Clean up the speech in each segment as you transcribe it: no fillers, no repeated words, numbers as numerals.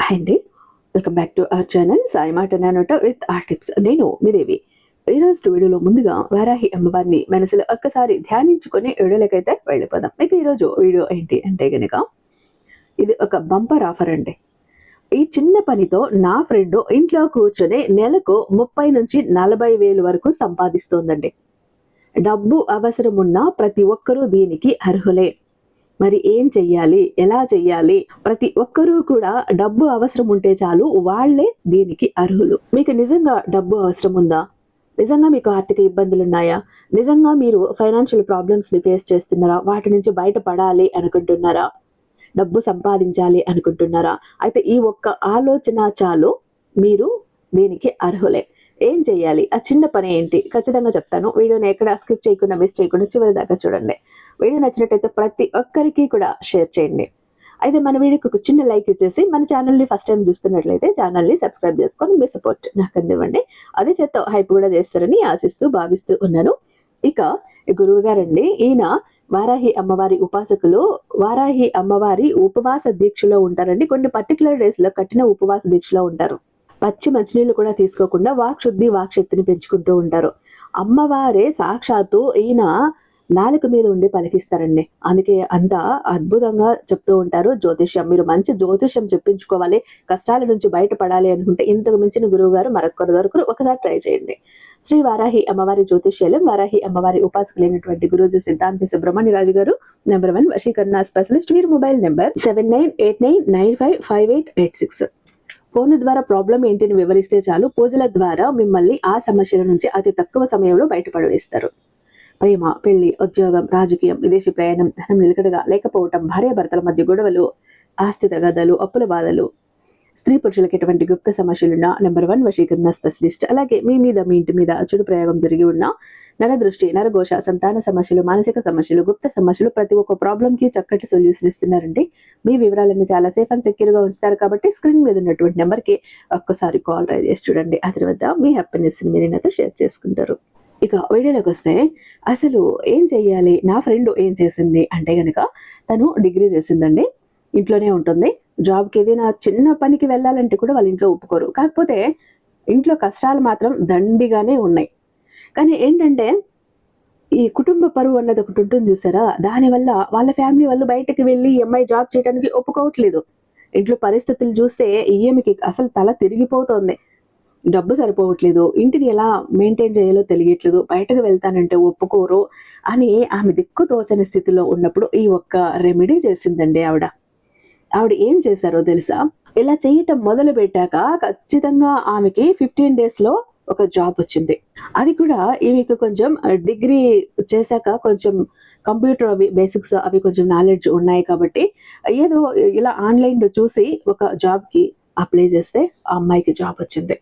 Hi అండి, welcome back to our channel Sai మాట నానోట with are tips. నేను మీ దేవి. ఈరోజు వీడియోలో ముందుగా వారాహి అమ్మవారిని మనసులో ఒక్కసారి ధ్యానించుకొని వీడియోలకైతే వెళ్ళిపోదాం. ఇక ఈరోజు వీడియో ఏంటి అంటే గనక ఇది ఒక బంపర్ ఆఫర్ అండి. ఈ చిన్న పనితో నా ఫ్రెండ్ ఇంట్లో కూర్చొని నెలకు 30 నుంచి 40 వేలు వరకు సంపాదిస్తోందండి. డబ్బు అవసరం ఉన్న ప్రతి ఒక్కరూ దీనికి అర్హులే. మరి ఏం చెయ్యాలి, ఎలా చెయ్యాలి? ప్రతి ఒక్కరూ కూడా డబ్బు అవసరం ఉంటే చాలు, వాళ్లే దీనికి అర్హులు. మీకు నిజంగా డబ్బు అవసరం ఉందా? నిజంగా మీకు ఆర్థిక ఇబ్బందులు ఉన్నాయా? నిజంగా మీరు ఫైనాన్షియల్ ప్రాబ్లమ్స్ ని ఫేస్ చేస్తున్నారా? వాటి నుంచి బయటపడాలి అనుకుంటున్నారా? డబ్బు సంపాదించాలి అనుకుంటున్నారా? అయితే ఈ ఒక్క ఆలోచన చాలు, మీరు దీనికి అర్హులే. ఏం చెయ్యాలి? ఆ చిన్న పని ఏంటి ఖచ్చితంగా చెప్తాను. వీడియోని ఎక్కడ స్కిప్ చేయకుండా మిస్ చేయకుండా చివరి దాకా చూడండి. వీడియో నచ్చినట్టయితే ప్రతి ఒక్కరికి కూడా షేర్ చేయండి. అయితే మన వీడియోకి ఒక చిన్న లైక్ ఇచ్చేసి మన ఛానల్ని ఫస్ట్ టైం చూస్తున్నట్లయితే ఛానల్ని సబ్స్క్రైబ్ చేసుకొని మీ సపోర్ట్ నాకు అందివ్వండి. అదే చేత హైప్ కూడా చేస్తారని ఆశిస్తూ భావిస్తూ ఉన్నాను. ఇక గురువు గారండి, ఈయన వారాహి అమ్మవారి ఉపాసకులు. వారాహి అమ్మవారి ఉపవాస దీక్షలో ఉంటారండి. కొన్ని పర్టికులర్ డేస్ లో కఠిన ఉపవాస దీక్షలో ఉంటారు. పచ్చి మంచినీళ్ళు కూడా తీసుకోకుండా వాక్శుద్ధి వాక్శక్తిని పెంచుకుంటూ ఉంటారు. అమ్మవారే సాక్షాత్తు ఈయన నాలుక మీద ఉండి పలికిస్తారండి. అందుకే అంత అద్భుతంగా చెప్తూ ఉంటారు జ్యోతిష్యం. మీరు మంచి జ్యోతిష్యం చెప్పించుకోవాలి, కష్టాల నుంచి బయటపడాలి అనుకుంటే ఇంతకు మించిన గురువు గారు మరొకరు దొరకరు. ఒకసారి ట్రై చేయండి. శ్రీ వారాహి అమ్మవారి జ్యోతిష్యాలయం వారాహి అమ్మవారి ఉపాసకులైనటువంటి గురూజీ సిద్ధాంతి సుబ్రహ్మణ్యరాజు గారు, నెంబర్ 1 వశీకరణ స్పెషలిస్ట్. వీరి మొబైల్ నెంబర్ 7989955886. ఫోన్ ద్వారా ప్రాబ్లం ఏంటిని వివరిస్తే చాలు, పూజల ద్వారా మిమ్మల్ని ఆ సమస్యల నుంచి అతి తక్కువ సమయంలో బయటపడవేస్తారు. ప్రేమ, పెళ్లి, ఉద్యోగం, రాజకీయం, విదేశీ ప్రయాణం, ధనం నిలకడగా లేకపోవటం, భార్యాభర్తల మధ్య గొడవలు, ఆస్తి తగాదాలు, అప్పుల బాధలు, స్త్రీ పురుషులకు ఎటువంటి గుప్త సమస్యలున్నా నెంబర్ 1 వశీకరణ స్పెషలిస్ట్. అలాగే మీ మీద, మీ ఇంటి మీద చెడు ప్రయోగం జరిగి ఉన్న నరదృష్టి, నరఘోష, సంతాన సమస్యలు, మానసిక సమస్యలు, గుప్త సమస్యలు, ప్రతి ఒక్క ప్రాబ్లం కి చక్కటి సొల్యూషన్ ఇస్తున్నారండి. మీ వివరాలన్నీ చాలా సేఫ్ అండ్ సెక్యూర్ గా ఉంచుతారు కాబట్టి స్క్రీన్ మీద ఉన్నటువంటి నెంబర్ కి ఒక్కసారి కాల్ ట్రై చేసి చూడండి. ఆ తర్వాత మీ హ్యాపీనెస్ ని మీరు నాతో షేర్ చేసుకుంటారు. ఇక వీడియోలోకి వస్తే అసలు ఏం చెయ్యాలి? నా ఫ్రెండ్ ఏం చేసింది అంటే గనక, తను డిగ్రీ చేసిందండి, ఇంట్లోనే ఉంటుంది. జాబ్కి ఏదైనా చిన్న పనికి వెళ్ళాలంటే కూడా వాళ్ళ ఇంట్లో ఒప్పుకోరు. కాకపోతే ఇంట్లో కష్టాలు మాత్రం దండిగానే ఉన్నాయి. కానీ ఏంటంటే ఈ కుటుంబ పరువు అన్నది ఒకటి ఉంటుంది చూసారా, దానివల్ల వాళ్ళ ఫ్యామిలీ వాళ్ళు బయటకు వెళ్ళి ఈ అమ్మాయి జాబ్ చేయడానికి ఒప్పుకోవట్లేదు. ఇంట్లో పరిస్థితులు చూస్తే ఈమెకి అసలు తల తిరిగిపోతోంది. డబ్బు సరిపోవట్లేదు, ఇంటిని ఎలా మెయింటైన్ చేయాలో తెలియట్లేదు, బయటకు వెళ్తానంటే ఒప్పుకోరు అని ఆమె దిక్కు తోచని స్థితిలో ఉన్నప్పుడు ఈ ఒక్క రెమెడీ చేసిందండి ఆవిడ. ఏం చేశారో తెలుసా? ఇలా చేయటం మొదలు పెట్టాక ఖచ్చితంగా ఆమెకి 15 days లో ఒక జాబ్ వచ్చింది. అది కూడా ఈమెకు కొంచెం డిగ్రీ చేశాక కొంచెం కంప్యూటర్ అవి బేసిక్స్ అవి కొంచెం నాలెడ్జ్ ఉన్నాయి కాబట్టి ఏదో ఇలా ఆన్లైన్లో చూసి ఒక జాబ్కి అప్లై చేస్తే ఆ అమ్మాయికి జాబ్ వచ్చింది.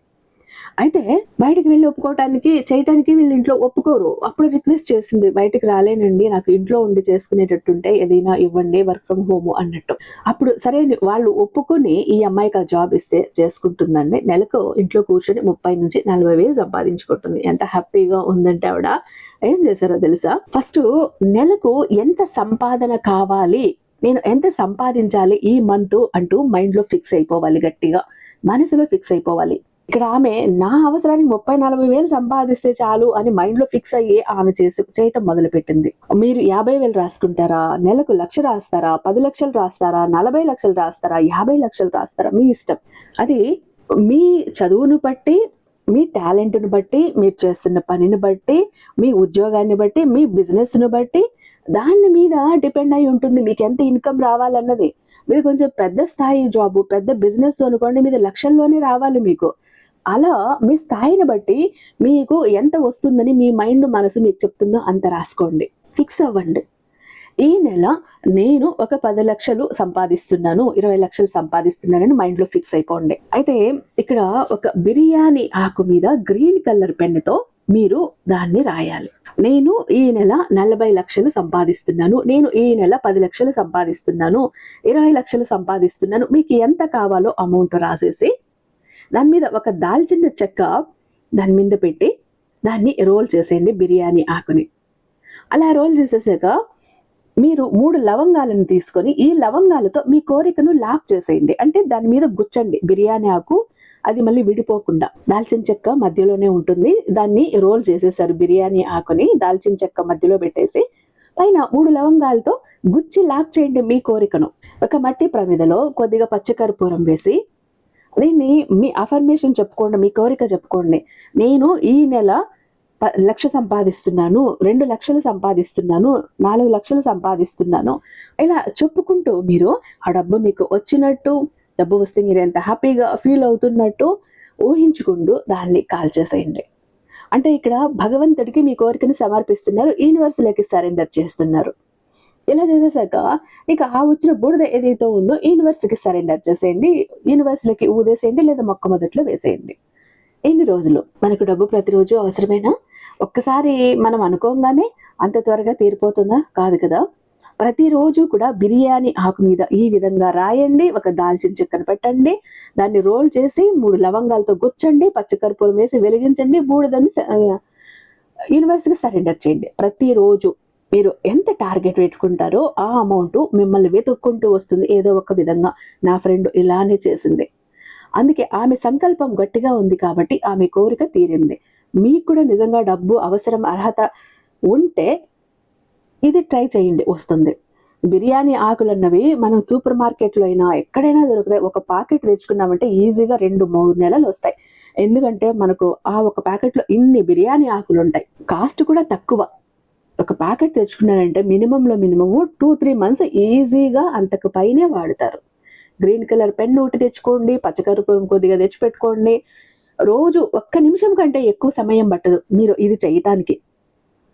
అయితే బయటకు వెళ్ళి ఒప్పుకోవటానికి చేయటానికి వీళ్ళ ఇంట్లో ఒప్పుకోరు. అప్పుడు రిక్వెస్ట్ చేసింది, బయటకు రాలేనండి, నాకు ఇంట్లో ఉండి చేసుకునేటట్టుంటే ఏదైనా ఇవ్వండి, వర్క్ ఫ్రమ్ హోమ్ అన్నట్టు. అప్పుడు సరే వాళ్ళు ఒప్పుకొని ఈ అమ్మాయికి ఆ జాబ్ ఇస్తే చేసుకుంటుందండి. నెలకు ఇంట్లో కూర్చొని 30 నుంచి 40 వేలు సంపాదించుకుంటుంది. ఎంత హ్యాపీగా ఉందంటే ఆవిడ ఏం చేశారో తెలుసా? ఫస్ట్ నెలకు ఎంత సంపాదన కావాలి, నేను ఎంత సంపాదించాలి ఈ మంత్ అంటూ మైండ్ లో ఫిక్స్ అయిపోవాలి, గట్టిగా మనసులో ఫిక్స్ అయిపోవాలి. ఇక్కడ ఆమె నా అవసరానికి 30-40 వేలు సంపాదిస్తే చాలు అని మైండ్ లో ఫిక్స్ అయ్యి ఆమె చేయటం మొదలు పెట్టింది. మీరు 50 వేలు రాసుకుంటారా, నెలకు 1,00,000 రాస్తారా, 10 లక్షలు రాస్తారా, 40 లక్షలు రాస్తారా, 50 లక్షలు రాస్తారా, మీ ఇష్టం. అది మీ చదువును బట్టి, మీ టాలెంట్ను బట్టి, మీరు చేస్తున్న పనిని బట్టి, మీ ఉద్యోగాన్ని బట్టి, మీ బిజినెస్ ను బట్టి, దాని మీద డిపెండ్ అయి ఉంటుంది మీకు ఎంత ఇన్కమ్ రావాలన్నది. మీరు కొంచెం పెద్ద స్థాయి జాబ్, పెద్ద బిజినెస్ అనుకోండి, మీద లక్షల్లోనే రావాలి మీకు. అలా మీ స్థాయిని బట్టి మీకు ఎంత వస్తుందని మీ మైండ్, మనసు మీకు చెప్తుందో అంత రాసుకోండి, ఫిక్స్ అవ్వండి. ఈ నెల నేను ఒక 10 లక్షలు సంపాదిస్తున్నాను, 20 లక్షలు సంపాదిస్తున్నానని మైండ్ లో ఫిక్స్ అయిపోండి. అయితే ఇక్కడ ఒక బిర్యానీ ఆకు మీద గ్రీన్ కలర్ పెన్నుతో మీరు దాన్ని రాయాలి. నేను ఈ నెల 40 లక్షలు సంపాదిస్తున్నాను, నేను ఈ నెల 10 లక్షలు సంపాదిస్తున్నాను, 20 లక్షలు సంపాదిస్తున్నాను. మీకు ఎంత కావాలో అమౌంట్ రాసేసి దాని మీద ఒక దాల్చిన చెక్క దాని మీద పెట్టి దాన్ని రోల్ చేసేయండి, బిర్యానీ ఆకుని. అలా రోల్ చేసేసాక మీరు 3 లవంగాలను తీసుకొని ఈ లవంగాలతో మీ కోరికను లాక్ చేసేయండి. అంటే దాని మీద గుచ్చండి బిర్యానీ ఆకు, అది మళ్ళీ విడిపోకుండా. దాల్చిన చెక్క మధ్యలోనే ఉంటుంది. దాన్ని రోల్ చేసేసారు బిర్యానీ ఆకుని దాల్చిన చెక్క మధ్యలో పెట్టేసి పైన 3 లవంగాలతో గుచ్చి లాక్ చేయండి మీ కోరికను. ఒక మట్టి ప్రమిదలో కొద్దిగా పచ్చకర్పూరం వేసి దీన్ని మీ అఫర్మేషన్ చెప్పుకోండి, మీ కోరిక చెప్పుకోండి. నేను ఈ నెల 1,00,000 సంపాదిస్తున్నాను, 2,00,000 సంపాదిస్తున్నాను, 4,00,000 సంపాదిస్తున్నాను. ఇలా చెప్పుకుంటూ మీరు ఆ డబ్బు మీకు వచ్చినట్టు, డబ్బు వస్తే మీరు ఎంత హ్యాపీగా ఫీల్ అవుతున్నట్టు ఊహించుకుంటూ దాన్ని కాల్చేసేయండి. అంటే ఇక్కడ భగవంతుడికి మీ కోరికను సమర్పిస్తున్నారు, యూనివర్స్లోకి సరెండర్ చేస్తున్నారు. ఇలా చేసేసాక ఇక ఆ వచ్చిన బూడిద ఏదైతే ఉందో యూనివర్స్కి సరెండర్ చేసేయండి, యూనివర్స్లోకి ఊదేసేయండి లేదా మొక్క మొదట్లో వేసేయండి. ఎన్ని రోజులు మనకు డబ్బు ప్రతిరోజు అవసరమేనా? ఒక్కసారి మనం అనుకోగానే అంత త్వరగా తీరిపోతుందా? కాదు కదా. ప్రతిరోజు కూడా బిర్యానీ ఆకు మీద ఈ విధంగా రాయండి, ఒక దాల్చిన చెక్కను పెట్టండి, దాన్ని రోల్ చేసి 3 లవంగాలతో గుచ్చండి, పచ్చకర్పూరం వేసి వెలిగించండి, బూడిదని యూనివర్స్కి సరెండర్ చేయండి. ప్రతిరోజు మీరు ఎంత టార్గెట్ పెట్టుకుంటారో ఆ అమౌంట్ మిమ్మల్ని వెతుక్కుంటూ వస్తుంది ఏదో ఒక విధంగా. నా ఫ్రెండ్ ఇలానే చేసింది, అందుకే ఆమె సంకల్పం గట్టిగా ఉంది కాబట్టి ఆమె కోరిక తీరింది. మీకు కూడా నిజంగా డబ్బు అవసరం, అర్హత ఉంటే ఇది ట్రై చేయండి, వస్తుంది. బిర్యానీ ఆకులన్నవి మనం సూపర్ మార్కెట్లో అయినా ఎక్కడైనా దొరుకుతాయి. ఒక ప్యాకెట్ తెచ్చుకున్నామంటే ఈజీగా 2-3 నెలలు వస్తాయి. ఎందుకంటే మనకు ఆ ఒక ప్యాకెట్లో ఇన్ని బిర్యానీ ఆకులు ఉంటాయి. కాస్ట్ కూడా తక్కువ. ఒక ప్యాకెట్ తెచ్చుకున్నారంటే మినిమంలో మినిమము 2-3 మంత్స్ ఈజీగా అంతకు పైనే వాడతారు. గ్రీన్ కలర్ పెన్ ఒకటి తెచ్చుకోండి, పచ్చకర్పూరం కొద్దిగా తెచ్చిపెట్టుకోండి. రోజు 1 నిమిషం కంటే ఎక్కువ సమయం పట్టదు మీరు ఇది చేయటానికి.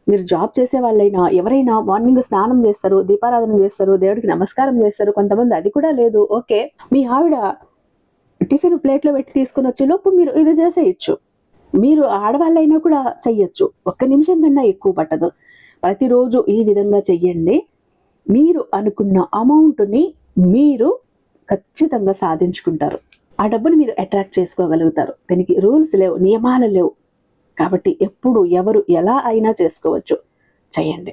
మీరు జాబ్ చేసే వాళ్ళైనా ఎవరైనా మార్నింగ్ స్నానం చేస్తారు, దీపారాధన చేస్తారు, దేవుడికి నమస్కారం చేస్తారు. కొంతమంది అది కూడా లేదు, ఓకే, మీ ఆవిడ టిఫిన్ ప్లేట్లో పెట్టి తీసుకుని వచ్చే లోపు మీరు ఇది చేసేయచ్చు. మీరు ఆడవాళ్ళైనా కూడా చెయ్యొచ్చు. 1 నిమిషం కన్నా ఎక్కువ పట్టదు. ప్రతిరోజు ఈ విధంగా చెయ్యండి. మీరు అనుకున్న అమౌంట్ని మీరు ఖచ్చితంగా సాధించుకుంటారు. ఆ డబ్బుని మీరు అట్రాక్ట్ చేసుకోగలుగుతారు. దీనికి రూల్స్ లేవు, నియమాలు లేవు. కాబట్టి ఎప్పుడు ఎవరు ఎలా అయినా చేసుకోవచ్చు. చేయండి.